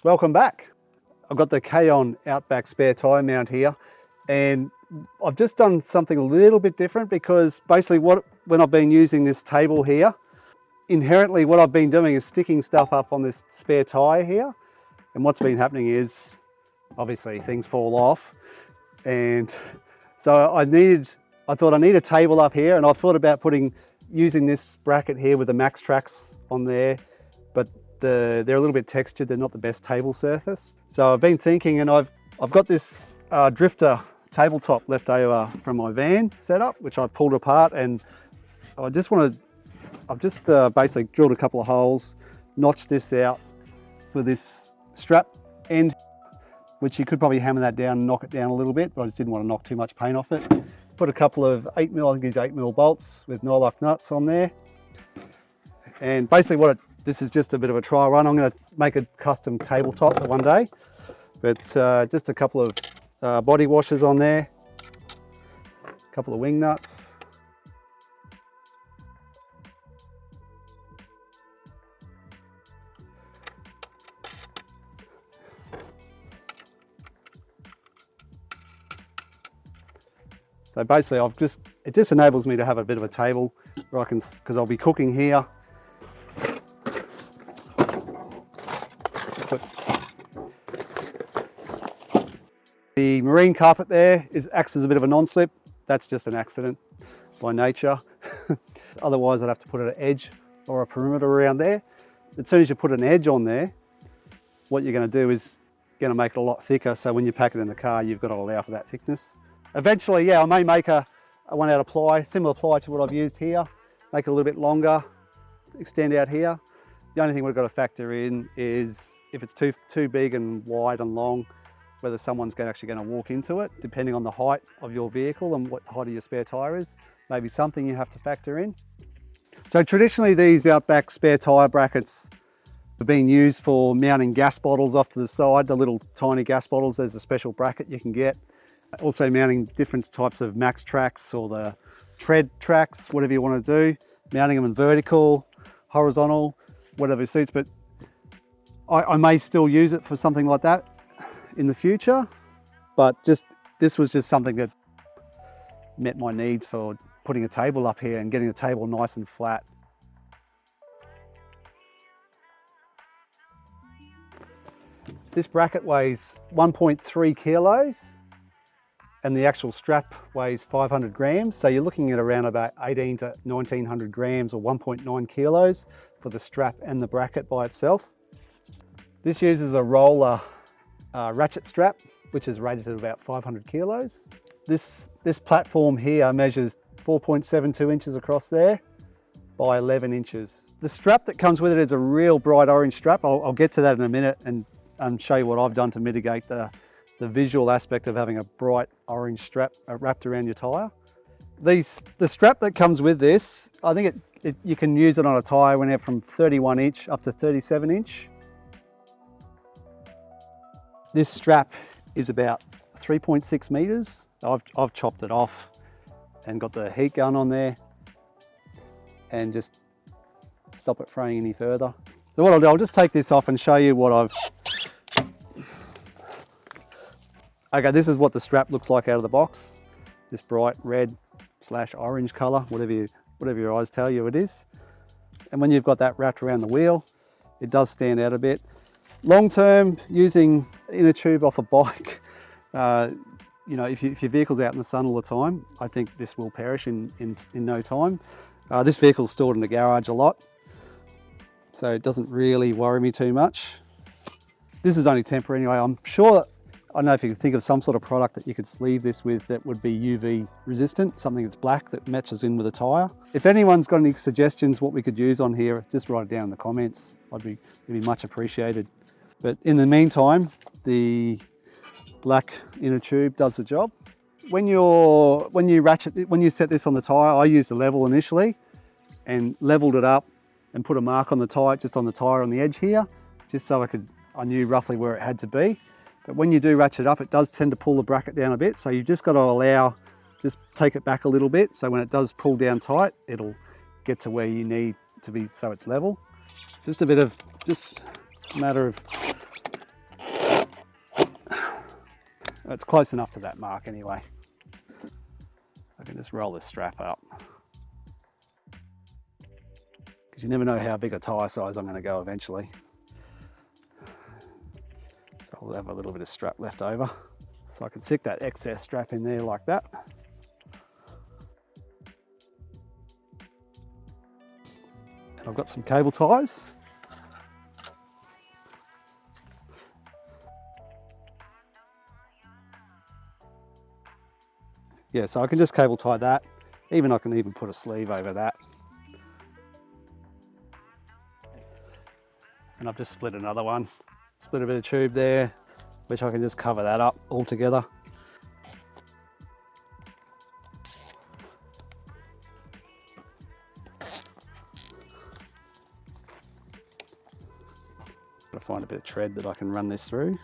Welcome back. I've got the KAON Out-Back Spare Tyre Mount here, and I've just done something a little bit different because basically when I've been using this table here, inherently what I've been doing is sticking stuff up on this spare tyre here, and what's been happening is obviously things fall off, and so I thought I need a table up here, and I thought about using this bracket here with the max tracks on there, but they're a little bit textured, they're not the best table surface. So I've been thinking, and I've got this drifter tabletop left over from my van setup, which I've pulled apart, and I've just basically drilled a couple of holes, notched this out for this strap end, which you could probably hammer that down and knock it down a little bit, but I just didn't want to knock too much paint off it. Put a couple of 8mm, I think these 8mm bolts with nylock nuts on there. And basically this is just a bit of a trial run. I'm going to make a custom tabletop one day, but just a couple of body washers on there, a couple of wing nuts. So basically it just enables me to have a bit of a table where I can, because I'll be cooking here. The marine carpet there acts as a bit of a non-slip. That's just an accident by nature. Otherwise I'd have to put an edge or a perimeter around there. As soon as you put an edge on there, what you're going to do is going to make it a lot thicker, so when you pack it in the car you've got to allow for that thickness. Eventually, yeah, I may make a one out of ply, similar ply to what I've used here, make it a little bit longer, extend out here. The only thing we've got to factor in is if it's too big and wide and long, whether someone's actually going to walk into it, depending on the height of your vehicle and what the height of your spare tyre is. Maybe something you have to factor in. So traditionally these Out-Back spare tyre brackets have been used for mounting gas bottles off to the side, the little tiny gas bottles. There's a special bracket you can get. Also mounting different types of max tracks or the tread tracks, whatever you want to do. Mounting them in vertical, horizontal, whatever suits, but I may still use it for something like that in the future, but this was just something that met my needs for putting a table up here and getting the table nice and flat. This bracket weighs 1.3 kilos and the actual strap weighs 500 grams. So you're looking at around about 18 to 1900 grams or 1.9 kilos for the strap and the bracket by itself. This uses a Rola Ratchet strap, which is rated at about 500 kilos. This platform here measures 4.72 inches across there by 11 inches. The strap that comes with it is a real bright orange strap. I'll get to that in a minute and show you what I've done to mitigate the visual aspect of having a bright orange strap wrapped around your tyre. The strap that comes with this, I think you can use it on a tyre whenever from 31 inch up to 37 inch. This strap is about 3.6 meters. I've chopped it off and got the heat gun on there and just stop it fraying any further. So what I'll do, I'll just take this off and show you what Okay, this is what the strap looks like out of the box. This bright red / orange color, whatever your eyes tell you it is. And when you've got that wrapped around the wheel, it does stand out a bit. Long term, using inner tube off a bike, you know, if your vehicle's out in the sun all the time, I think this will perish in no time. This vehicle's stored in the garage a lot, so it doesn't really worry me too much. This is only temporary anyway. I'm sure, I don't know if you could think of some sort of product that you could sleeve this with that would be UV resistant, something that's black that matches in with a tyre. If anyone's got any suggestions what we could use on here, just write it down in the comments. It'd be much appreciated. But in the meantime, the black inner tube does the job. When you set this on the tyre, I used a level initially and leveled it up and put a mark on the tyre, just on the tyre on the edge here, just so I knew roughly where it had to be. But when you do ratchet up, it does tend to pull the bracket down a bit. So you've just got to just take it back a little bit. So when it does pull down tight, it'll get to where you need to be so it's level. It's just a matter of It's close enough to that mark anyway. I can just roll this strap up. Because you never know how big a tyre size I'm going to go eventually. So I'll have a little bit of strap left over. So I can stick that excess strap in there like that. And I've got some cable ties. Yeah, so I can just cable tie that. I can even put a sleeve over that. And I've just split another one. Split a bit of tube there, which I can just cover that up all together. Gotta find a bit of tread that I can run this through.